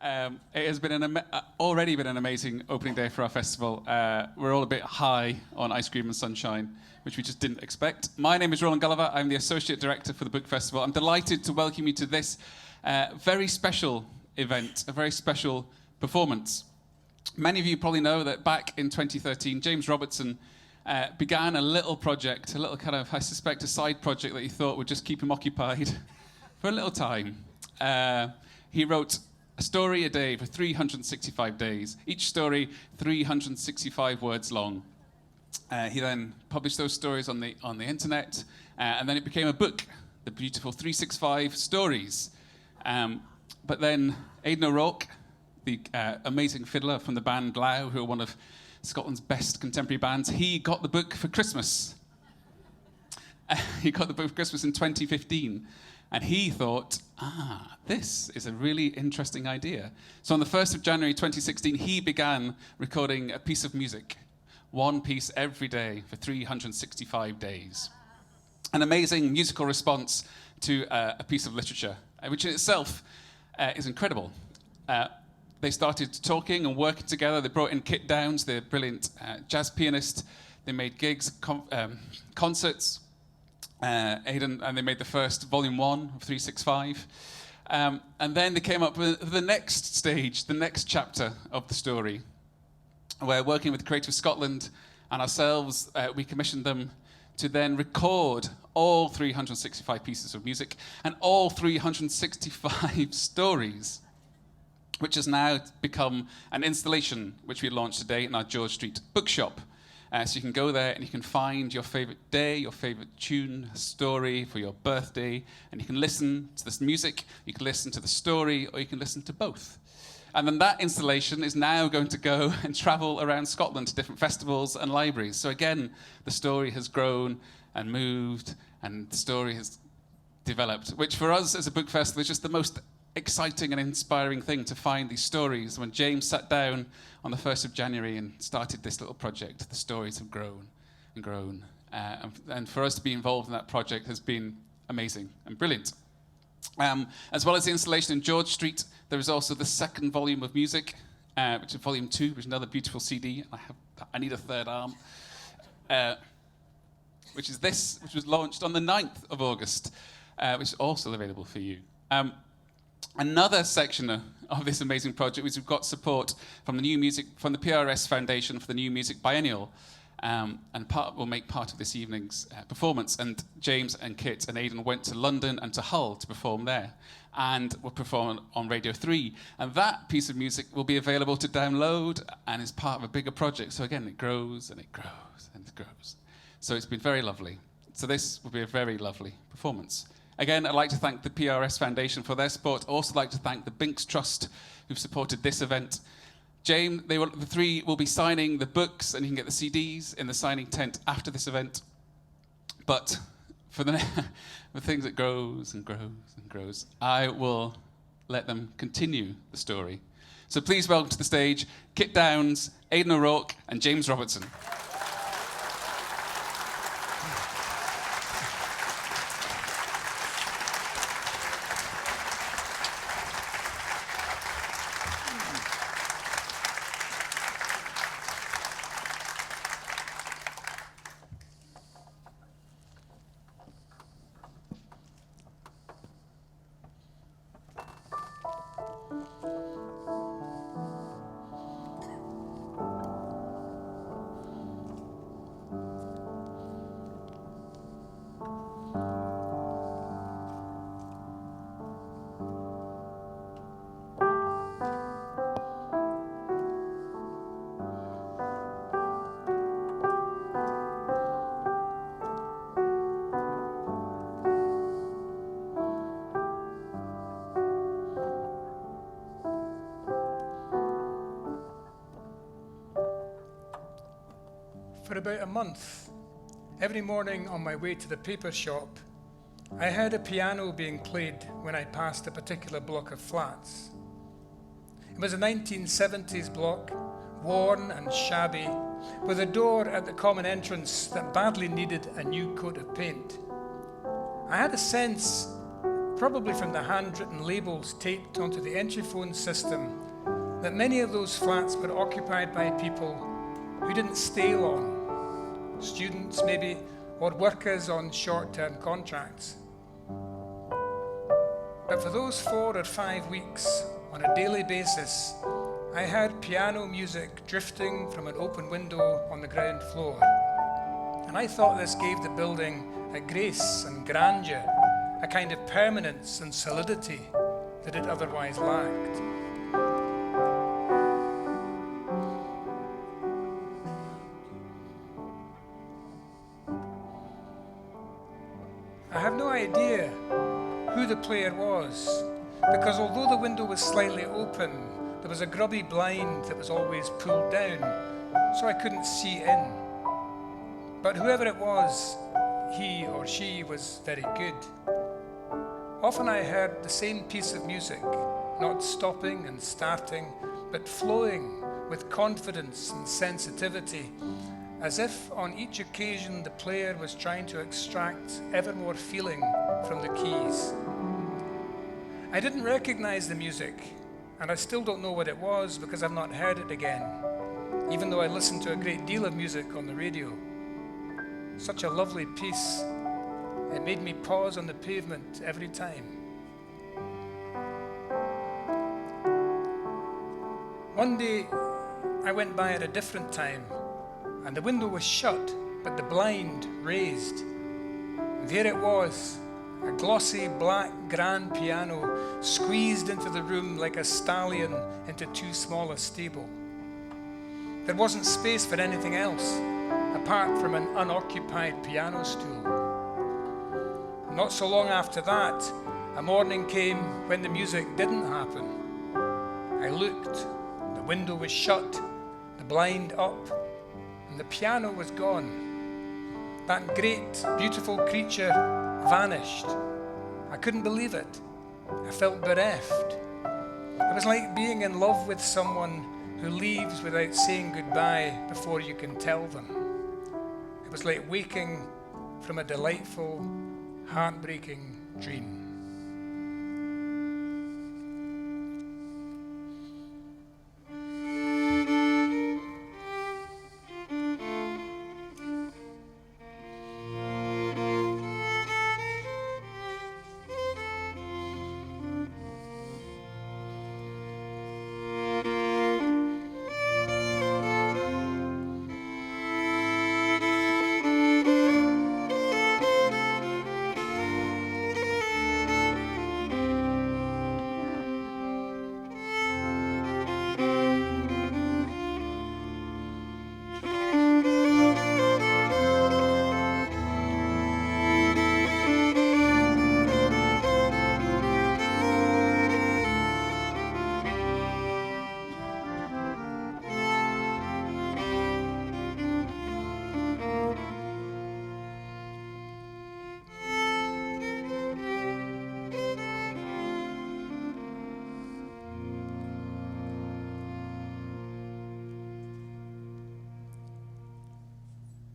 It has been already been an amazing opening day for our festival. We're all a bit high on ice cream and sunshine, which we just didn't expect. My name is Roland Gulliver. I'm the Associate Director for the Book Festival. I'm delighted to welcome you to this very special event, a very special performance. Many of you probably know that back in 2013, James Robertson began a little project, a little kind of, I suspect, a side project that he thought would just keep him occupied for a little time. He wrote a story a day for 365 days, each story 365 words long. He then published those stories on the internet, and then it became a book, The Beautiful 365 Stories. But then Aidan O'Rourke, the amazing fiddler from the band Lau, who are one of Scotland's best contemporary bands, he got the book for Christmas. He got the book for Christmas in 2015. And he thought, this is a really interesting idea. So on the 1st of January 2016, he began recording a piece of music, one piece every day for 365 days. An amazing musical response to a piece of literature, which in itself is incredible. They started talking and working together. They brought in Kit Downs, the brilliant jazz pianist. They made gigs, concerts. Aidan, and they made the first volume 1 of 365. And then they came up with the next stage, the next chapter of the story. We're working with Creative Scotland and ourselves. We commissioned them to then record all 365 pieces of music and all 365 stories, which has now become an installation which we launched today in our George Street bookshop. So you can go there and you can find your favourite day, your favourite tune, story for your birthday, and you can listen to this music, you can listen to the story, or you can listen to both. And then that installation is now going to go and travel around Scotland to different festivals and libraries. So again, the story has grown and moved, and the story has developed, which for us as a book festival is just the most exciting and inspiring thing, to find these stories. When James sat down on the 1st of January and started this little project, the stories have grown and grown. And for us to be involved in that project has been amazing and brilliant. As well as the installation in George Street, there is also the second volume of music, which is volume 2, which is another beautiful CD. I need a third arm, which is this, which was launched on the 9th of August, which is also available for you. Another section of this amazing project is we've got support from the PRS Foundation for the New Music Biennial, and will make part of this evening's performance. And James and Kit and Aidan went to London and to Hull to perform there, and will perform on Radio 3. And that piece of music will be available to download and is part of a bigger project. So again, it grows and it grows and it grows. So it's been very lovely. So this will be a very lovely performance. Again, I'd like to thank the PRS Foundation for their support. Also like to thank the Binks Trust, who've supported this event. James, the three will be signing the books, and you can get the CDs in the signing tent after this event. But for the things that grows and grows and grows, I will let them continue the story. So please welcome to the stage Kit Downs, Aidan O'Rourke, and James Robertson. For about a month, every morning on my way to the paper shop, I heard a piano being played when I passed a particular block of flats. It was a 1970s block, worn and shabby, with a door at the common entrance that badly needed a new coat of paint. I had a sense probably from the handwritten labels taped onto the entry phone system, that many of those flats were occupied by people who didn't stay long, students maybe, or workers on short-term contracts. But for those 4 or 5 weeks, on a daily basis, I heard piano music drifting from an open window on the ground floor. And I thought this gave the building a grace and grandeur, a kind of permanence and solidity that it otherwise lacked. I have no idea who the player was, because although the window was slightly open, there was a grubby blind that was always pulled down, so I couldn't see in. But whoever it was, he or she was very good. Often I heard the same piece of music, not stopping and starting, but flowing with confidence and sensitivity, as if on each occasion the player was trying to extract ever more feeling from the keys. I didn't recognize the music, and I still don't know what it was because I've not heard it again, even though I listened to a great deal of music on the radio. Such a lovely piece. It made me pause on the pavement every time. One day, I went by at a different time, and the window was shut, but the blind raised. There it was, a glossy black grand piano squeezed into the room like a stallion into too small a stable. There wasn't space for anything else, apart from an unoccupied piano stool. Not so long after that, a morning came when the music didn't happen. I looked, the window was shut, the blind up, and the piano was gone. That great, beautiful creature vanished. I couldn't believe it. I felt bereft. It was like being in love with someone who leaves without saying goodbye before you can tell them. It was like waking from a delightful, heartbreaking dream.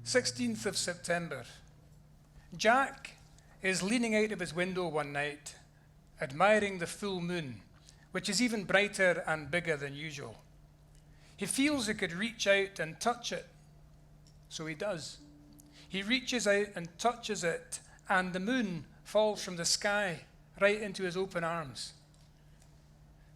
"16th of September. Jack is leaning out of his window one night, admiring the full moon, which is even brighter and bigger than usual. He feels he could reach out and touch it, so he does. He reaches out and touches it, and the moon falls from the sky right into his open arms.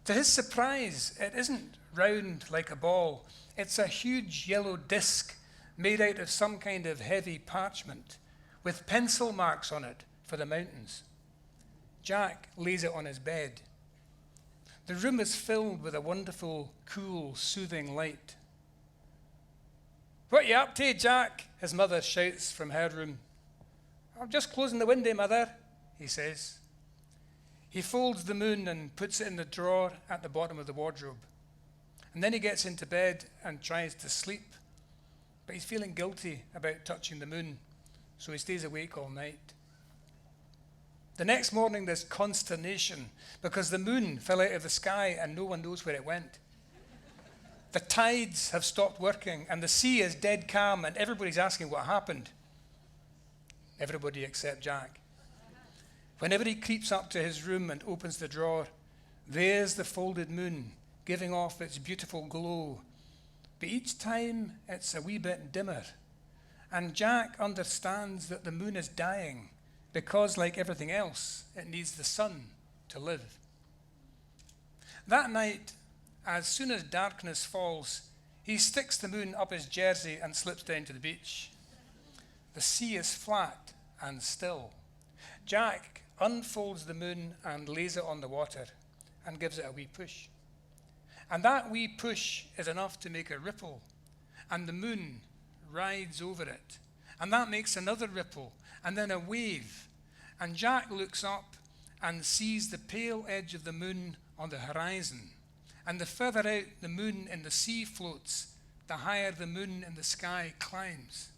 To his surprise, it isn't round like a ball. It's a huge yellow disc made out of some kind of heavy parchment, with pencil marks on it for the mountains. Jack lays it on his bed. The room is filled with a wonderful, cool, soothing light. "What you up to, Jack?" his mother shouts from her room. "I'm just closing the window, Mother," he says. He folds the moon and puts it in the drawer at the bottom of the wardrobe. And then he gets into bed and tries to sleep. But he's feeling guilty about touching the moon, so he stays awake all night. The next morning there's consternation because the moon fell out of the sky and no one knows where it went. The tides have stopped working and the sea is dead calm and everybody's asking what happened. Everybody except Jack. Whenever he creeps up to his room and opens the drawer, there's the folded moon giving off its beautiful glow. But each time it's a wee bit dimmer. And Jack understands that the moon is dying because, like everything else, it needs the sun to live. That night, as soon as darkness falls, he sticks the moon up his jersey and slips down to the beach. The sea is flat and still. Jack unfolds the moon and lays it on the water and gives it a wee push. And that wee push is enough to make a ripple, and the moon rides over it. And that makes another ripple, and then a wave. And Jack looks up and sees the pale edge of the moon on the horizon. And the further out the moon in the sea floats, the higher the moon in the sky climbs.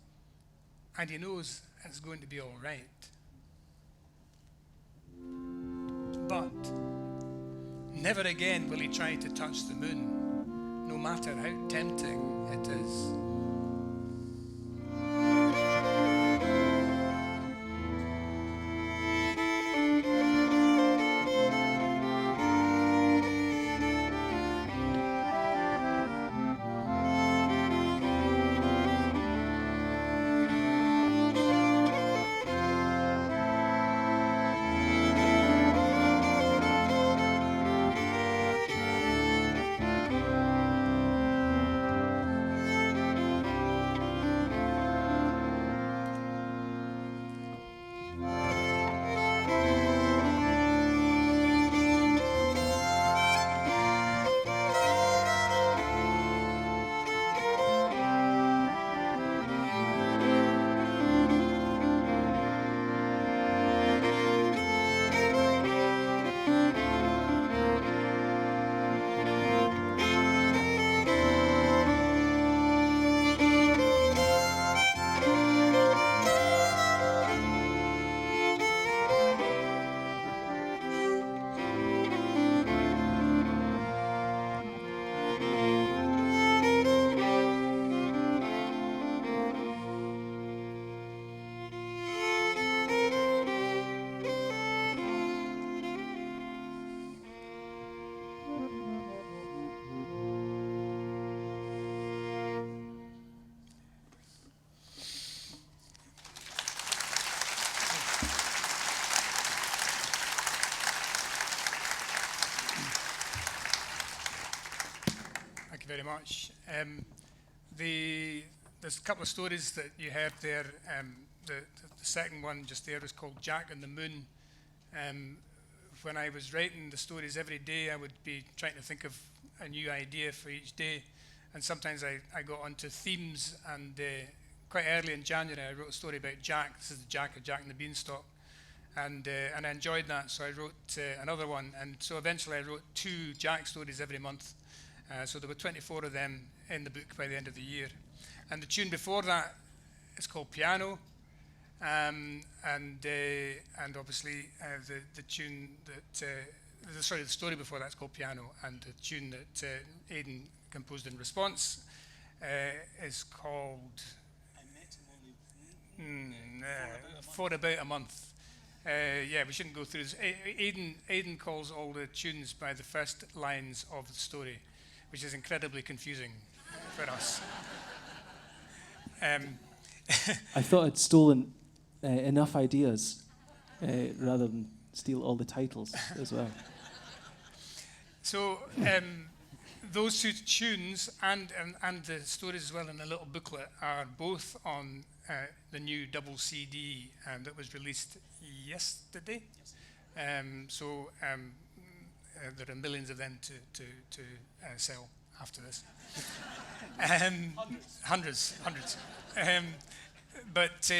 And he knows it's going to be all right. But never again will he try to touch the moon, no matter how tempting it is. Very much. There's a couple of stories that you heard there. The second one just there was called Jack and the Moon. When I was writing the stories every day, I would be trying to think of a new idea for each day. And sometimes I got onto themes, and quite early in January I wrote a story about Jack. This is the Jack of Jack and the Beanstalk. And I enjoyed that, so I wrote another one. And so eventually I wrote 2 Jack stories every month. So there were 24 of them in the book by the end of the year. And the tune before that is called Piano. And obviously the tune that, the story before that's called Piano. And the tune that Aidan composed in response is called For About a Month. Yeah, we shouldn't go through this. Aidan calls all the tunes by the first lines of the story, which is incredibly confusing for us. I thought I'd stolen enough ideas rather than steal all the titles as well. So those 2 tunes and the stories as well in a little booklet are both on the new double CD that was released yesterday. Yes. There are millions of them to sell after this. Hundreds. But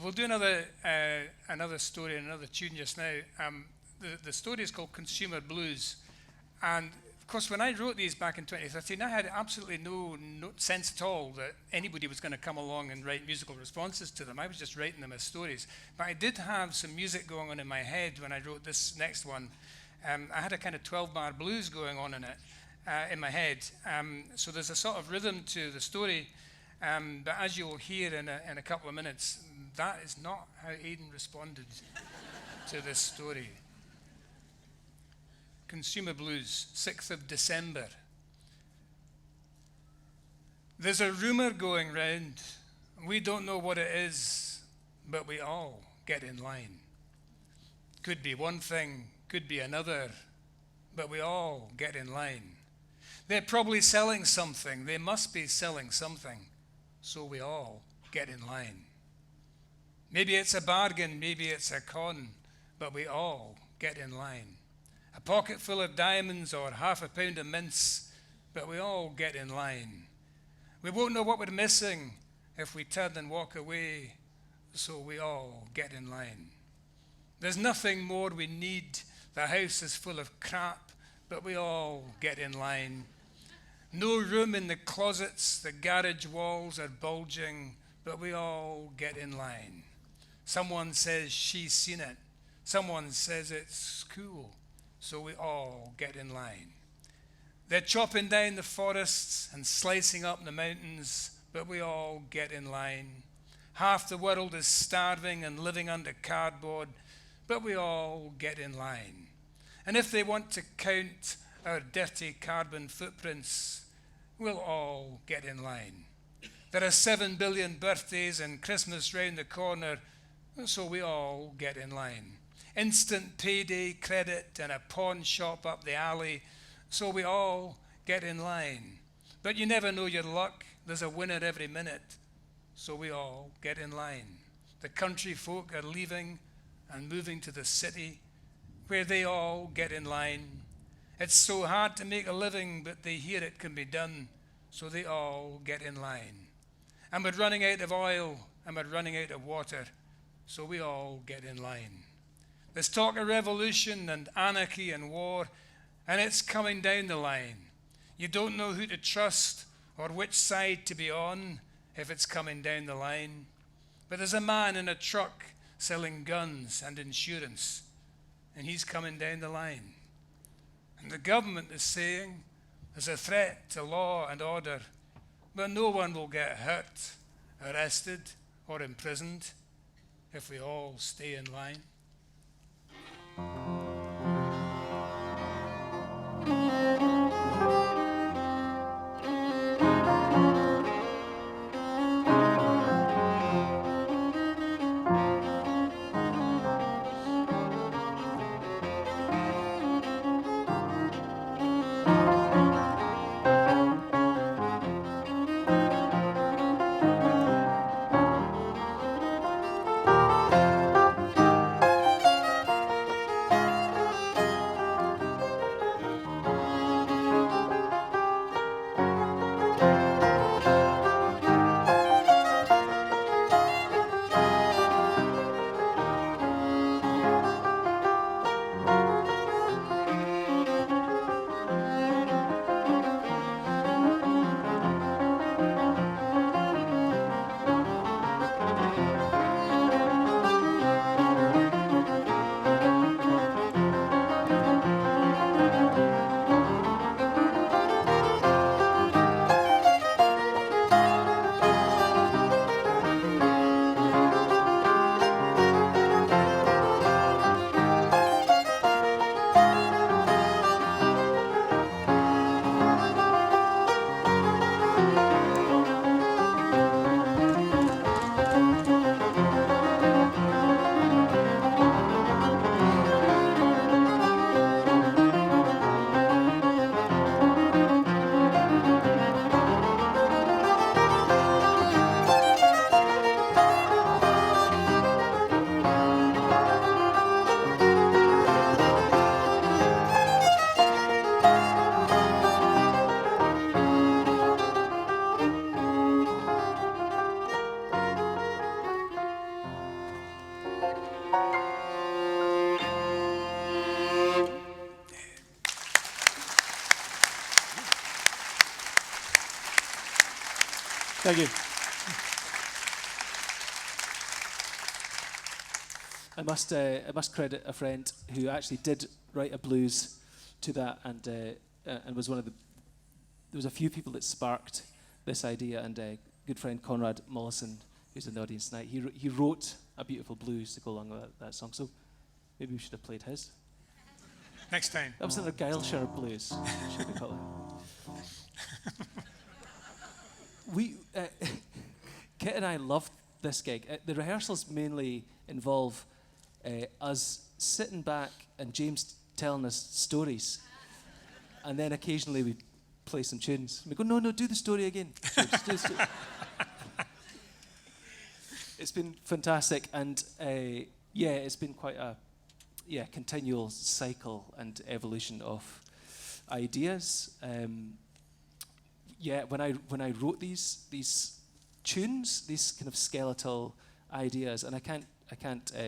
we'll do another story, another tune just now. The story is called Consumer Blues. And of course, when I wrote these back in 2013, I had absolutely no sense at all that anybody was going to come along and write musical responses to them. I was just writing them as stories. But I did have some music going on in my head when I wrote this next one. I had a kind of 12-bar blues going on in it, in my head. So there's a sort of rhythm to the story, but as you'll hear in a couple of minutes, that is not how Aidan responded to this story. Consumer Blues, 6th of December. There's a rumour going round. We don't know what it is, but we all get in line. Could be one thing, could be another, but we all get in line. They're probably selling something. They must be selling something. So we all get in line. Maybe it's a bargain, maybe it's a con, but we all get in line. A pocket full of diamonds or half a pound of mince, but we all get in line. We won't know what we're missing if we turn and walk away, so we all get in line. There's nothing more we need. The house is full of crap, but we all get in line. No room in the closets, the garage walls are bulging, but we all get in line. Someone says she's seen it. Someone says it's cool, so we all get in line. They're chopping down the forests and slicing up the mountains, but we all get in line. Half the world is starving and living under cardboard, but we all get in line. And if they want to count our dirty carbon footprints, we'll all get in line. There are 7 billion birthdays and Christmas round the corner, so we all get in line. Instant payday credit and a pawn shop up the alley, so we all get in line. But you never know your luck. There's a winner every minute, so we all get in line. The country folk are leaving and moving to the city, where they all get in line. It's so hard to make a living, but they hear it can be done, so they all get in line. And we're running out of oil, and we're running out of water, so we all get in line. There's talk of revolution and anarchy and war, and it's coming down the line. You don't know who to trust or which side to be on if it's coming down the line. But there's a man in a truck selling guns and insurance, and he's coming down the line. And the government is saying there's a threat to law and order, but no one will get hurt, arrested, or imprisoned if we all stay in line. Thank you. I must credit a friend who actually did write a blues to that, and was one of the. There was a few people that sparked this idea, and good friend Conrad Mollison, who's in the audience tonight, he wrote a beautiful blues to go along with that song. So Maybe we should have played his. Next time. That was another Guileshire blues. Should we call it? We, Kit and I loved this gig. The rehearsals mainly involve us sitting back and James telling us stories, and then occasionally we play some tunes. We go, no, do the story again. Just do the story. It's been fantastic, and it's been quite a continual cycle and evolution of ideas. When I wrote these tunes, these kind of skeletal ideas, and I can't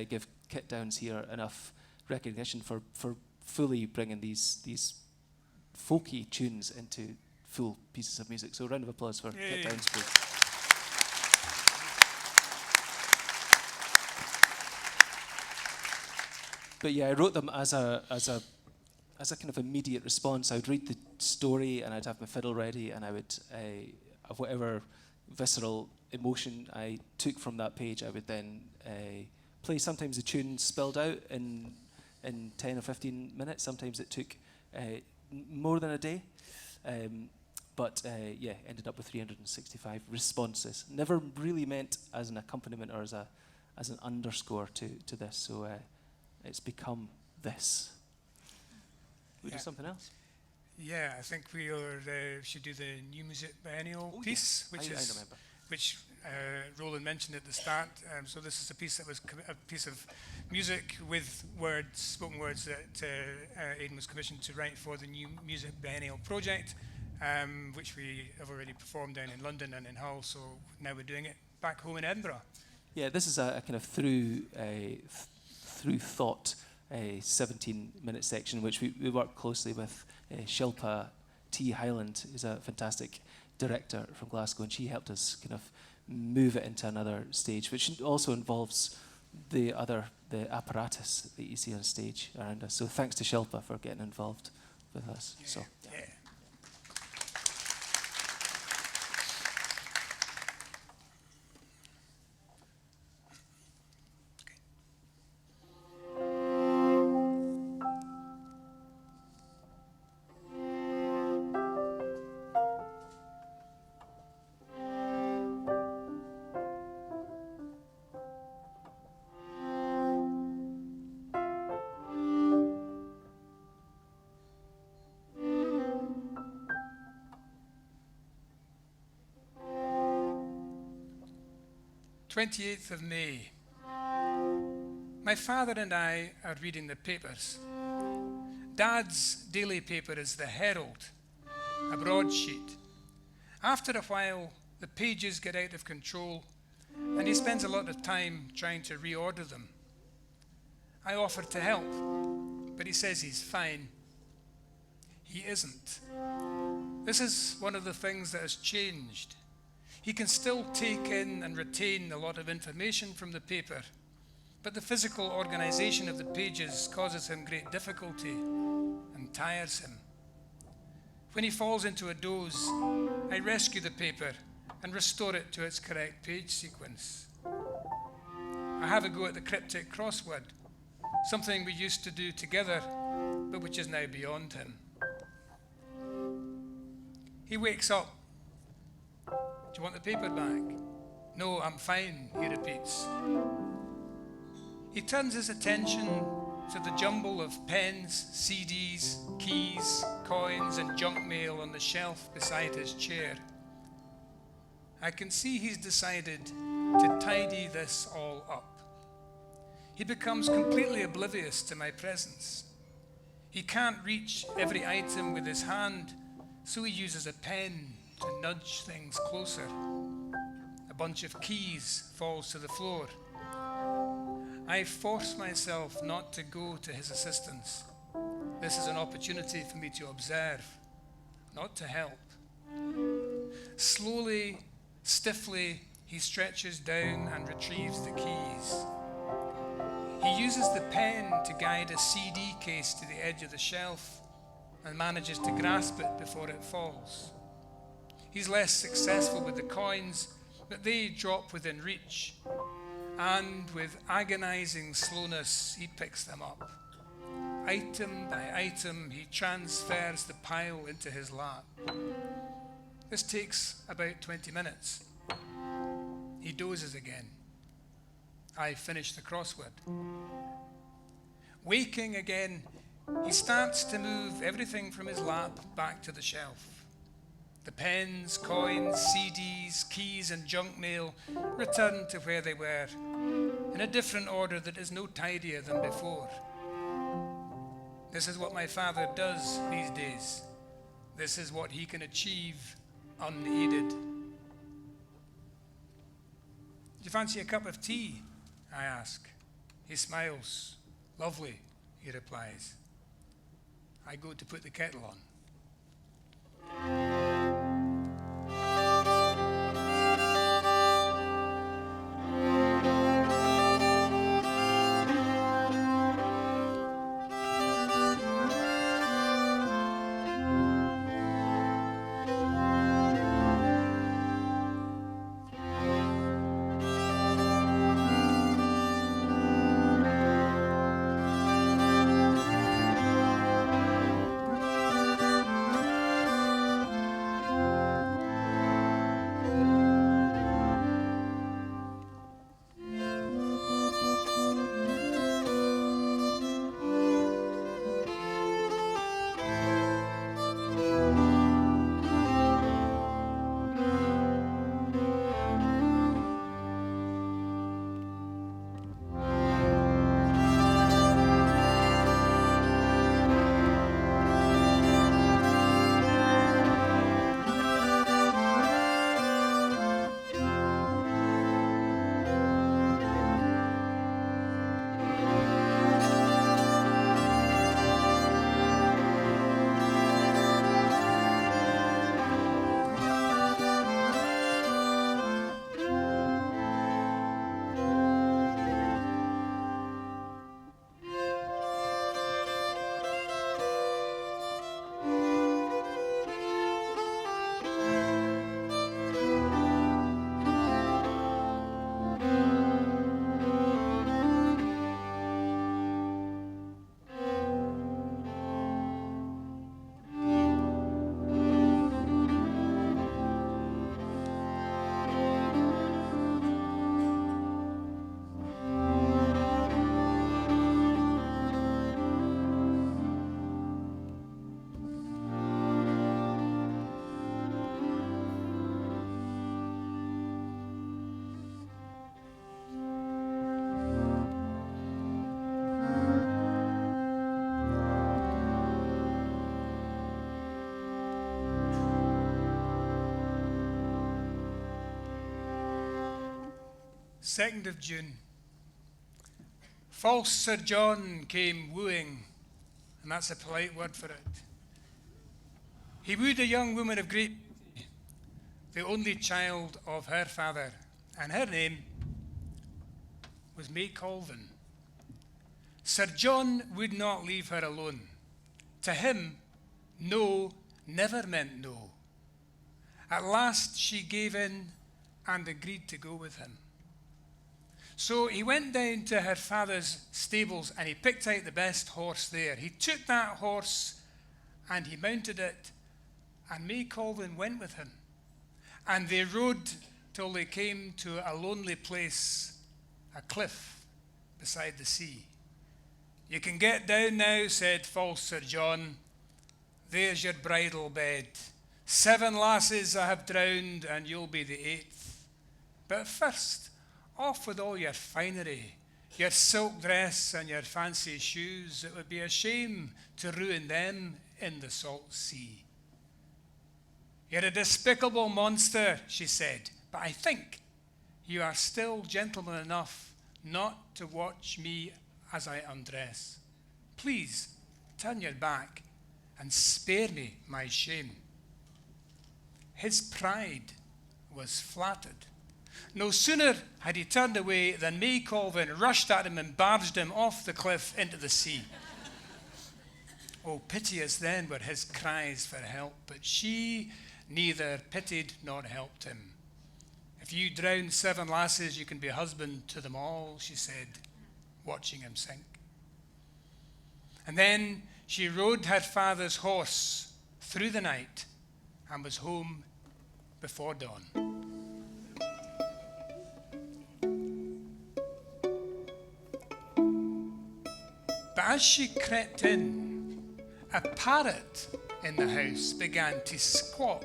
give Kit Downs here enough recognition for fully bringing these folky tunes into full pieces of music. So a round of applause for Kit Downs, please. But yeah, I wrote them as a kind of immediate response. I would read the story and I'd have my fiddle ready, and I would, of whatever visceral emotion I took from that page, I would then play. Sometimes the tune spilled out in 10 or 15 minutes. Sometimes it took more than a day. But ended up with 365 responses. Never really meant as an accompaniment or as an underscore to this. So it's become this. We do something else? Yeah, I think we should do the New Music Biennial piece, I remember. Which Roland mentioned at the start. So this is a piece that was a piece of music with words, spoken words that Aidan was commissioned to write for the New Music Biennial project, which we have already performed down in London and in Hull. So now we're doing it back home in Edinburgh. Yeah, this is a kind of through thought. A 17-minute section, which we work closely with Shilpa T. Hyland, who's a fantastic director from Glasgow, and she helped us kind of move it into another stage, which also involves the apparatus that you see on stage around us. So thanks to Shilpa for getting involved with us. Yeah. So. Yeah. May 28th of May. My father and I are reading the papers. Dad's daily paper is the Herald, a broadsheet. After a while, the pages get out of control, and he spends a lot of time trying to reorder them. I offer to help, but he says he's fine. He isn't. This is one of the things that has changed. He can still take in and retain a lot of information from the paper, but the physical organization of the pages causes him great difficulty and tires him. When he falls into a doze, I rescue the paper and restore it to its correct page sequence. I have a go at the Cryptic Crossword, something we used to do together, but which is now beyond him. He wakes up. Do you want the paper back? No, I'm fine, he repeats. He turns his attention to the jumble of pens, CDs, keys, coins, and junk mail on the shelf beside his chair. I can see he's decided to tidy this all up. He becomes completely oblivious to my presence. He can't reach every item with his hand, so he uses a pen to nudge things closer. A bunch of keys falls to the floor. I force myself not to go to his assistance. This is an opportunity for me to observe, not to help. Slowly, stiffly, he stretches down and retrieves the keys. He uses the pen to guide a CD case to the edge of the shelf and manages to grasp it before it falls. He's less successful with the coins, but they drop within reach. and with agonizing slowness he picks them up. Item by item he transfers the pile into his lap. This takes about 20 minutes. He dozes again. I finish the crossword. Waking again, he starts to move everything from his lap back to the shelf. The pens, coins, CDs, keys and junk mail return to where they were, in a different order that is no tidier than before. This is what my father does these days. This is what he can achieve unaided. Do you fancy a cup of tea? I ask. He smiles. Lovely, he replies. I go to put the kettle on. Second of June. False Sir John came wooing, and that's a polite word for it. He wooed a young woman of great beauty, the only child of her father, and her name was May Colvin. Sir John would not leave her alone. To him, no never meant no. At last she gave in and agreed to go with him. So he went down to her father's stables and he picked out the best horse there. He took that horse and he mounted it, and May Colvin went with him. And they rode till they came to a lonely place, a cliff beside the sea. You can get down now, said false Sir John. There's your bridal bed. 7 lasses I have drowned, and you'll be the 8th. But first, off with all your finery, your silk dress and your fancy shoes. It would be a shame to ruin them in the salt sea. You're a despicable monster, she said, but I think you are still gentleman enough not to watch me as I undress. Please turn your back and spare me my shame. His pride was flattered. No sooner had he turned away than May Colvin rushed at him and barged him off the cliff into the sea. Oh, piteous then were his cries for help, but she neither pitied nor helped him. If you drown 7 lasses, you can be husband to them all, she said, watching him sink. And then she rode her father's horse through the night and was home before dawn. But as she crept in, a parrot in the house began to squawk.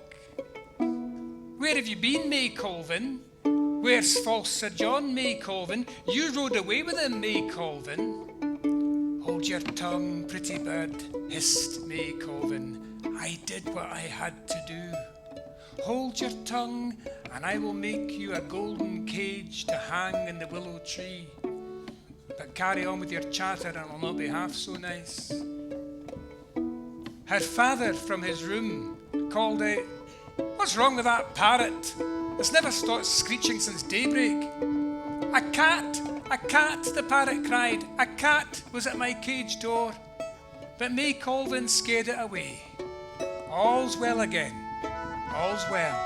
Where have you been, May Colvin? Where's false Sir John, May Colvin? You rode away with him, May Colvin. Hold your tongue, pretty bird, hissed May Colvin. I did what I had to do. Hold your tongue, and I will make you a golden cage to hang in the willow tree. But carry on with your chatter, and it'll not be half so nice. Her father from his room called out, What's wrong with that parrot? It's never stopped screeching since daybreak. A cat, the parrot cried. A cat was at my cage door, but May Colvin scared it away. All's well again, all's well.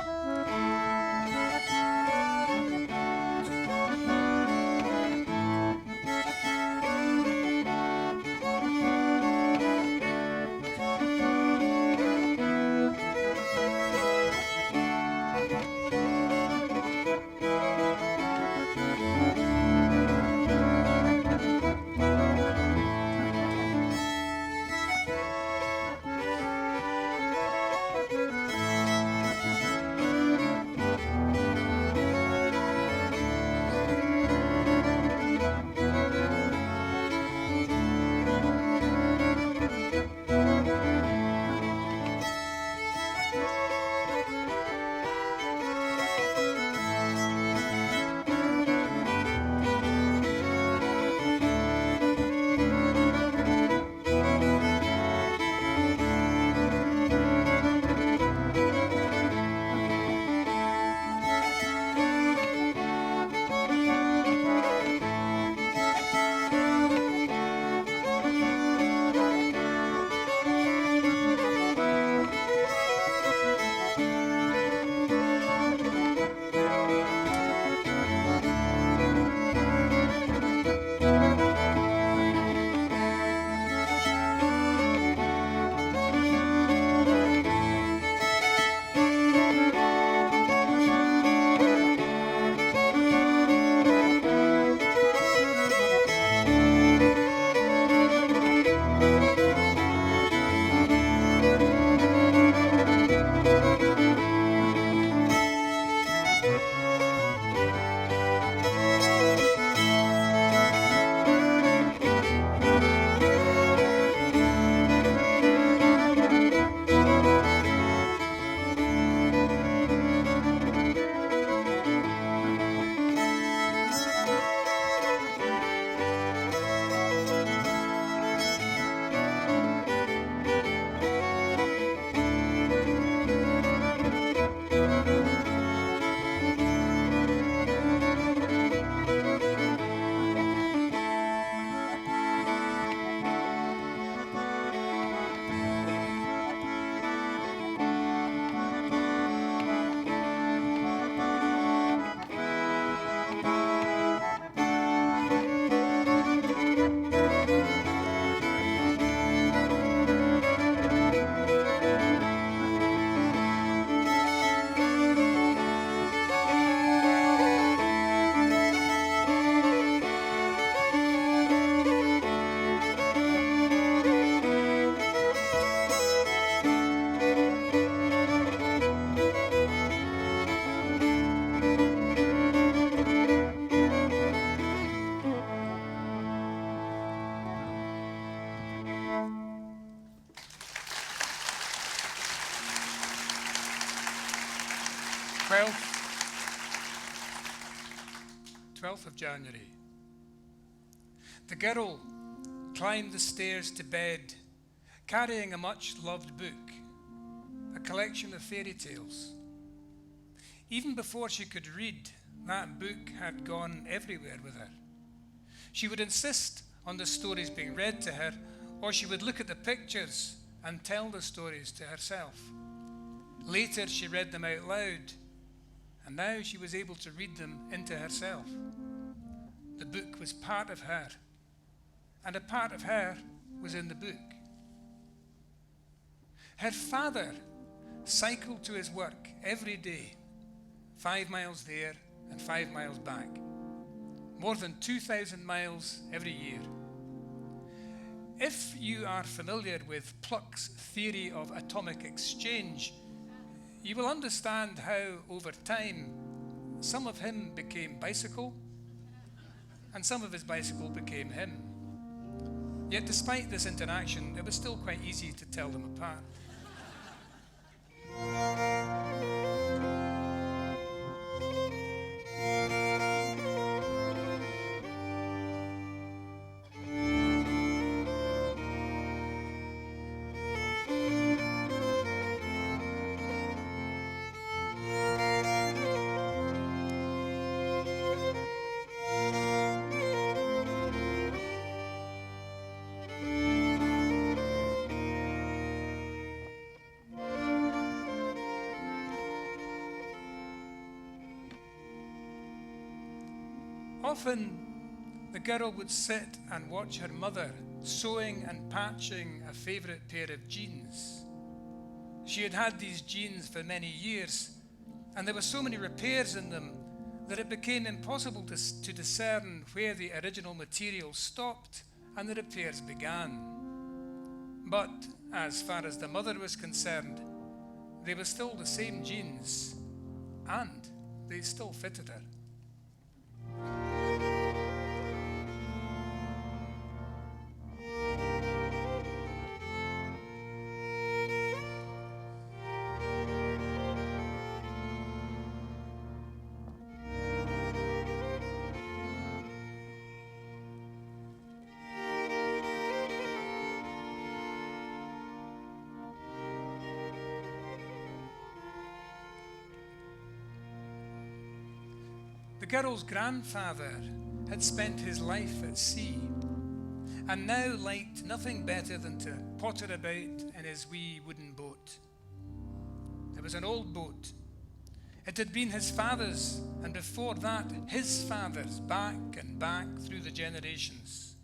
Twelfth of January. The girl climbed the stairs to bed, carrying a much-loved book, a collection of fairy tales. Even before she could read, that book had gone everywhere with her. She would insist on the stories being read to her, or she would look at the pictures and tell the stories to herself. Later, she read them out loud, and now she was able to read them into herself. The book was part of her, and a part of her was in the book. Her father cycled to his work every day, 5 miles there and 5 miles back, more than 2,000 miles every year. If you are familiar with Pluck's theory of atomic exchange, you will understand how, over time, some of him became bicycle, and some of his bicycle became him. Yet despite this interaction, it was still quite easy to tell them apart. Often, the girl would sit and watch her mother sewing and patching a favourite pair of jeans. She had had these jeans for many years, and there were so many repairs in them that it became impossible to discern where the original material stopped and the repairs began. But as far as the mother was concerned, they were still the same jeans, and they still fitted her. The girl's grandfather had spent his life at sea and now liked nothing better than to potter about in his wee wooden boat. It was an old boat. It had been his father's, and before that, his father's, back and back through the generations.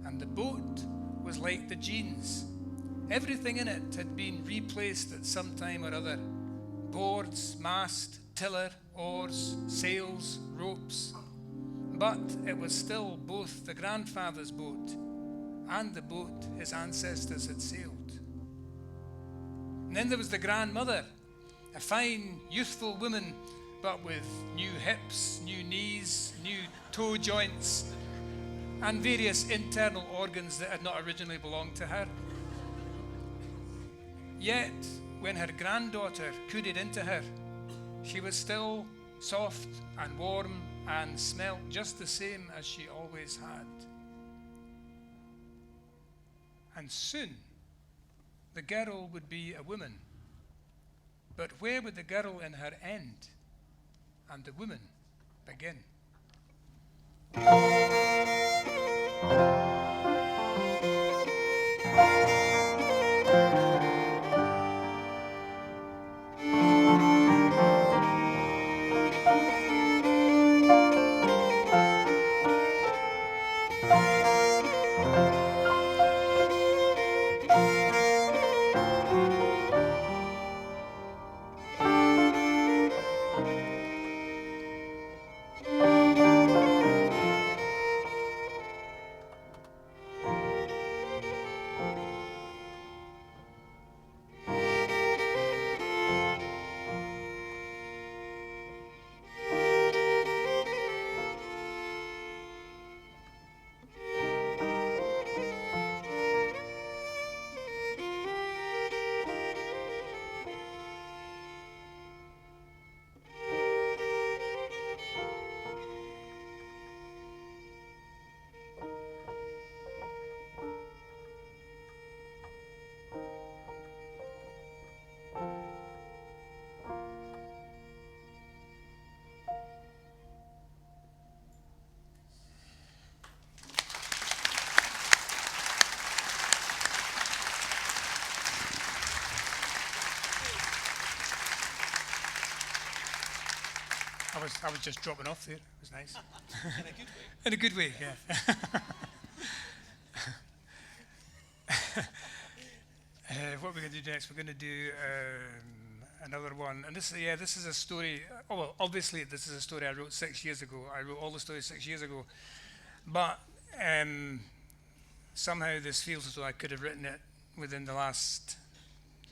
And the boat was like the jeans. Everything in it had been replaced at some time or other. Boards, mast, tiller, oars, sails, ropes. But it was still both the grandfather's boat and the boat his ancestors had sailed. And then there was the grandmother, a fine, youthful woman, but with new hips, new knees, new toe joints, and various internal organs that had not originally belonged to her. Yet, when her granddaughter cooed into her, she was still soft and warm and smelt just the same as she always had. And soon, the girl would be a woman. But where would the girl in her end and the woman begin? I was just dropping off there. It was nice. In a good way. In a good way, yeah. What we're going to do next? We're going to do another one, and this is a story. Oh well, obviously this is a story I wrote 6 years ago. I wrote all the stories 6 years ago, but somehow this feels as though I could have written it within the last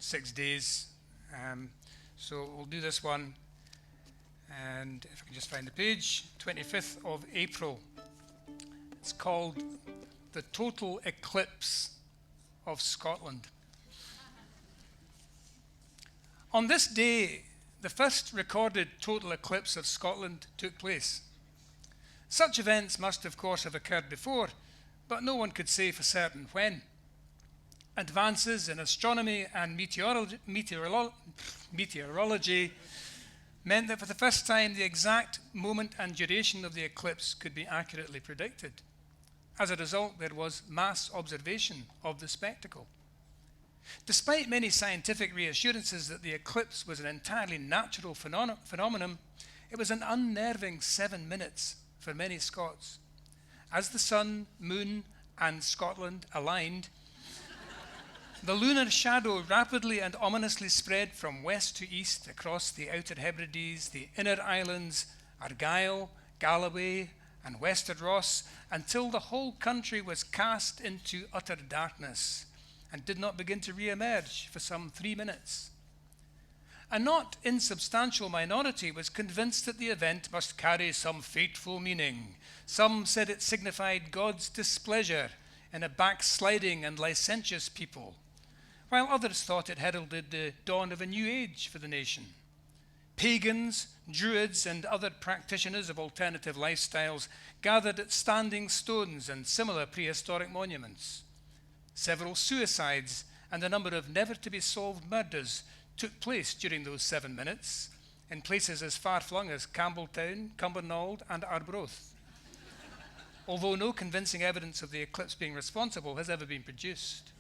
6 days. So we'll do this one, and if I can just find the page, 25th of April. It's called The Total Eclipse of Scotland. On this day, the first recorded total eclipse of Scotland took place. Such events must, of course, have occurred before, but no one could say for certain when. Advances in astronomy and meteorology meant that for the first time the exact moment and duration of the eclipse could be accurately predicted. As a result, there was mass observation of the spectacle. Despite many scientific reassurances that the eclipse was an entirely natural phenomenon, it was an unnerving 7 minutes for many Scots. As the sun, moon, and Scotland aligned, the lunar shadow rapidly and ominously spread from west to east across the Outer Hebrides, the Inner Islands, Argyll, Galloway, and Wester Ross, until the whole country was cast into utter darkness and did not begin to re-emerge for some 3 minutes. A not insubstantial minority was convinced that the event must carry some fateful meaning. Some said it signified God's displeasure in a backsliding and licentious people, while others thought it heralded the dawn of a new age for the nation. Pagans, druids, and other practitioners of alternative lifestyles gathered at standing stones and similar prehistoric monuments. Several suicides and a number of never-to-be-solved murders took place during those 7 minutes in places as far-flung as Campbelltown, Cumbernauld, and Arbroath, although no convincing evidence of the eclipse being responsible has ever been produced.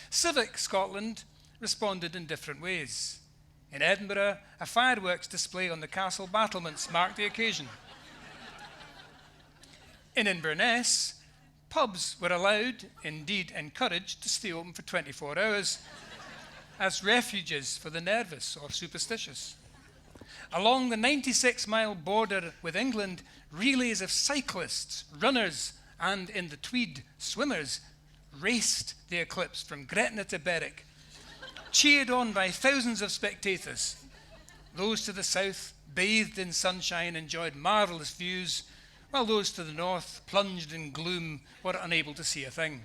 Civic Scotland responded in different ways. In Edinburgh, a fireworks display on the castle battlements marked the occasion. In Inverness, pubs were allowed, indeed encouraged, to stay open for 24 hours as refuges for the nervous or superstitious. Along the 96-mile border with England, relays of cyclists, runners, and in the Tweed, swimmers raced the eclipse from Gretna to Berwick, cheered on by thousands of spectators. Those to the south, bathed in sunshine, enjoyed marvellous views, while those to the north, plunged in gloom, were unable to see a thing.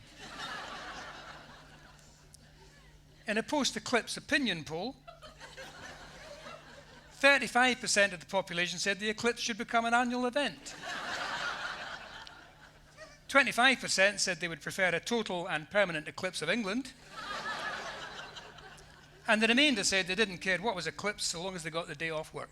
In a post-eclipse opinion poll, 35% of the population said the eclipse should become an annual event. 25% said they would prefer a total and permanent eclipse of England. And the remainder said they didn't care what was eclipsed so long as they got the day off work.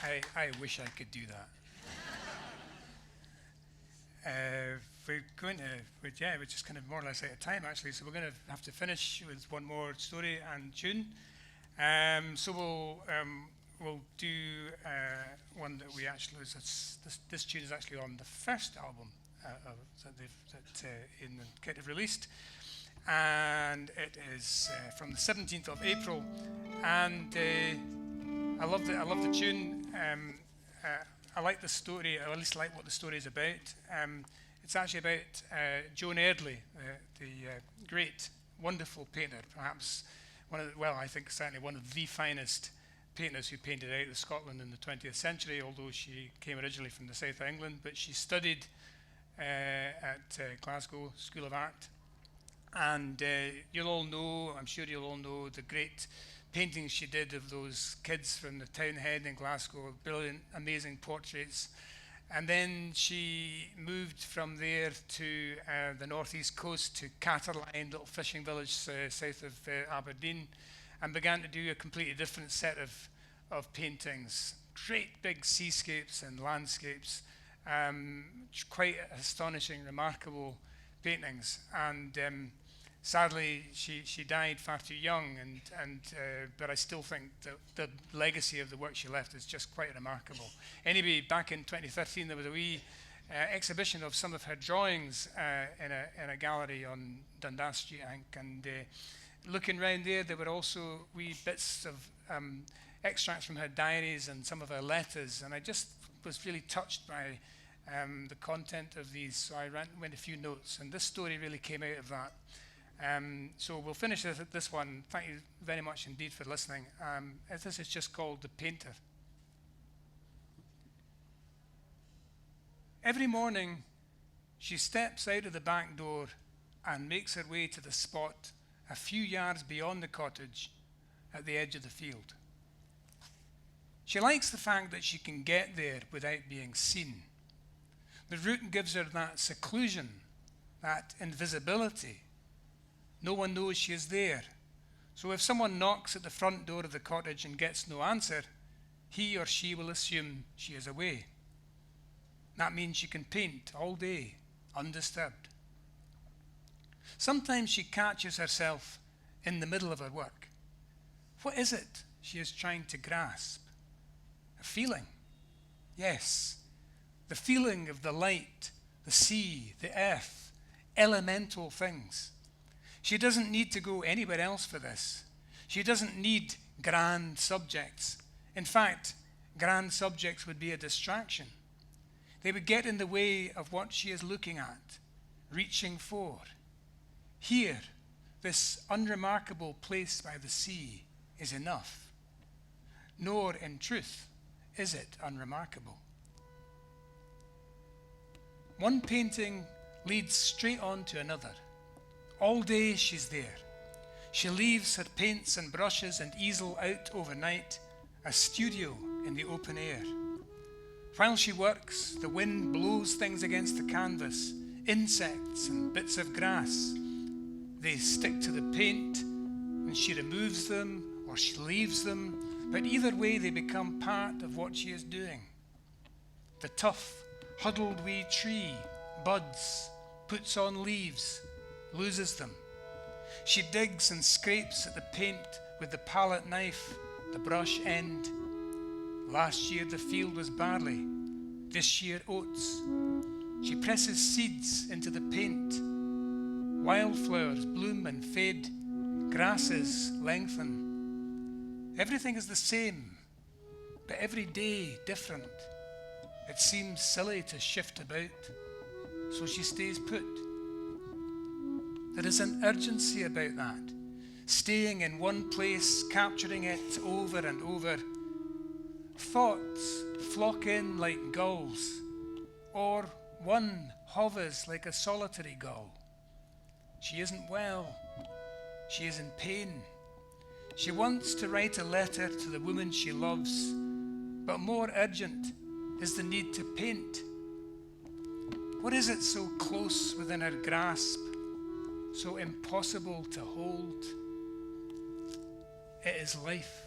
I wish I could do that. We're just kind of more or less out of time actually, so we're going to have to finish with one more story and tune. So we'll do one that we actually, this tune is actually on the first album that Aidan and Kit have released, and it is from the 17th of April, and I love the tune. I like the story, or at least like what the story is about. It's actually about Joan Eardley, the great, wonderful painter, perhaps I think certainly one of the finest painters who painted out of Scotland in the 20th century, although she came originally from the south of England, but she studied at Glasgow School of Art. And I'm sure you'll all know the great paintings she did of those kids from the townhead in Glasgow, brilliant, amazing portraits. And then she moved from there to the northeast coast to Catterline, little fishing village south of Aberdeen, and began to do a completely different set of paintings. Great big seascapes and landscapes, quite astonishing, remarkable paintings. And sadly, she died far too young, but I still think that the legacy of the work she left is just quite remarkable. Anyway, back in 2013, there was a wee exhibition of some of her drawings in a gallery on Dundas Street, I think. And looking around there were also wee bits of extracts from her diaries and some of her letters, and I just was really touched by the content of these. So I went a few notes, and this story really came out of that. So we'll finish this one. Thank you very much indeed for listening. This is just called The Painter. Every morning, she steps out of the back door and makes her way to the spot a few yards beyond the cottage at the edge of the field. She likes the fact that she can get there without being seen. The route gives her that seclusion, that invisibility. No one knows she is there. So if someone knocks at the front door of the cottage and gets no answer, he or she will assume she is away. That means she can paint all day, undisturbed. Sometimes she catches herself in the middle of her work. What is it she is trying to grasp? A feeling? Yes, the feeling of the light, the sea, the earth, elemental things. She doesn't need to go anywhere else for this. She doesn't need grand subjects. In fact, grand subjects would be a distraction. They would get in the way of what she is looking at, reaching for. Here, this unremarkable place by the sea is enough. Nor, in truth, is it unremarkable. One painting leads straight on to another. All day she's there. She leaves her paints and brushes and easel out overnight, a studio in the open air. While she works, the wind blows things against the canvas, insects and bits of grass. They stick to the paint, and she removes them or she leaves them, but either way they become part of what she is doing. The tough, huddled wee tree buds, puts on leaves, loses them. She digs and scrapes at the paint with the palette knife, the brush end. Last year the field was barley, this year oats. She presses seeds into the paint. Wildflowers bloom and fade, grasses lengthen. Everything is the same, but every day different. It seems silly to shift about, so she stays put. There is an urgency about that, staying in one place, capturing it over and over. Thoughts flock in like gulls, or one hovers like a solitary gull. She isn't well. She is in pain. She wants to write a letter to the woman she loves, but more urgent is the need to paint. What is it so close within her grasp, so impossible to hold? It is life.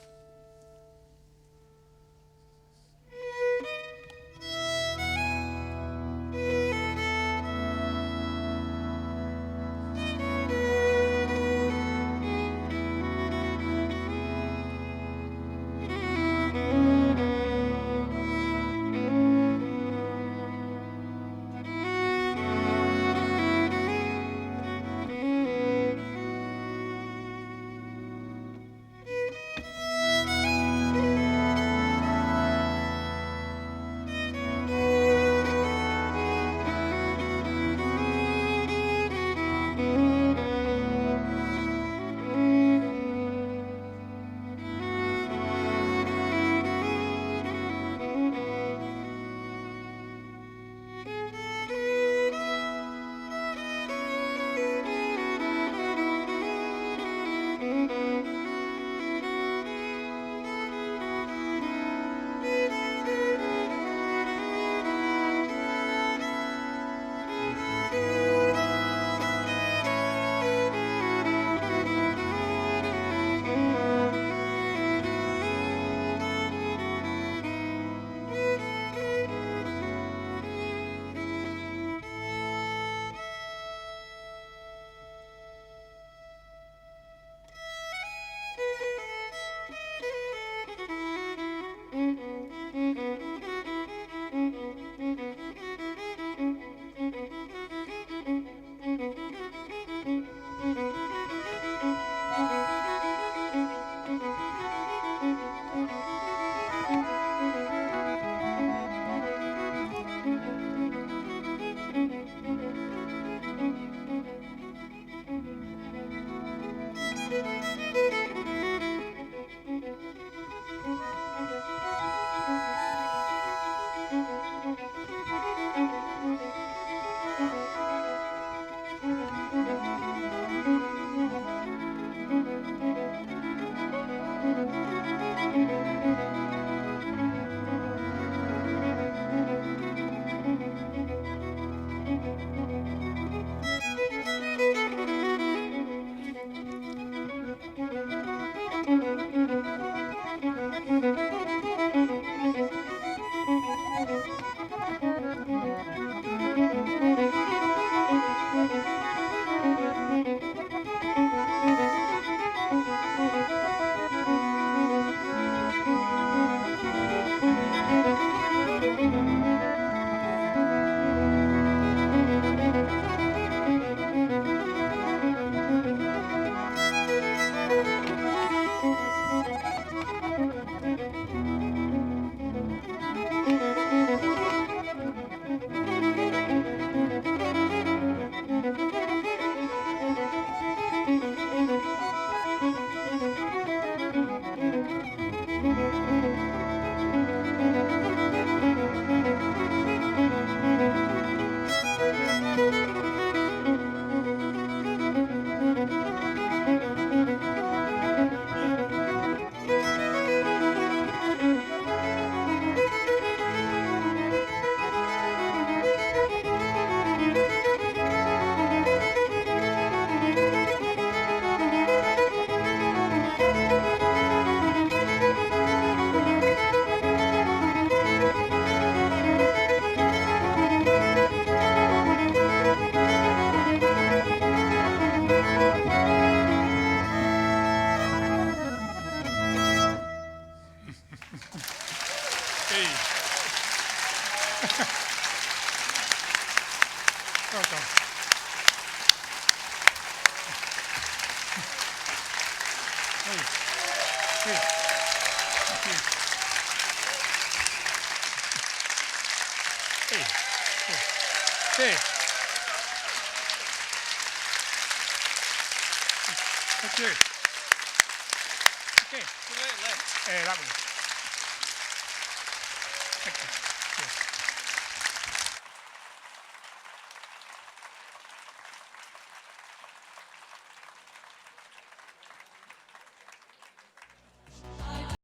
Hey. Well done. Hey. Hey. Thank you. Hey. Hey. Hey. Thank you. Okay. That one. Thank you.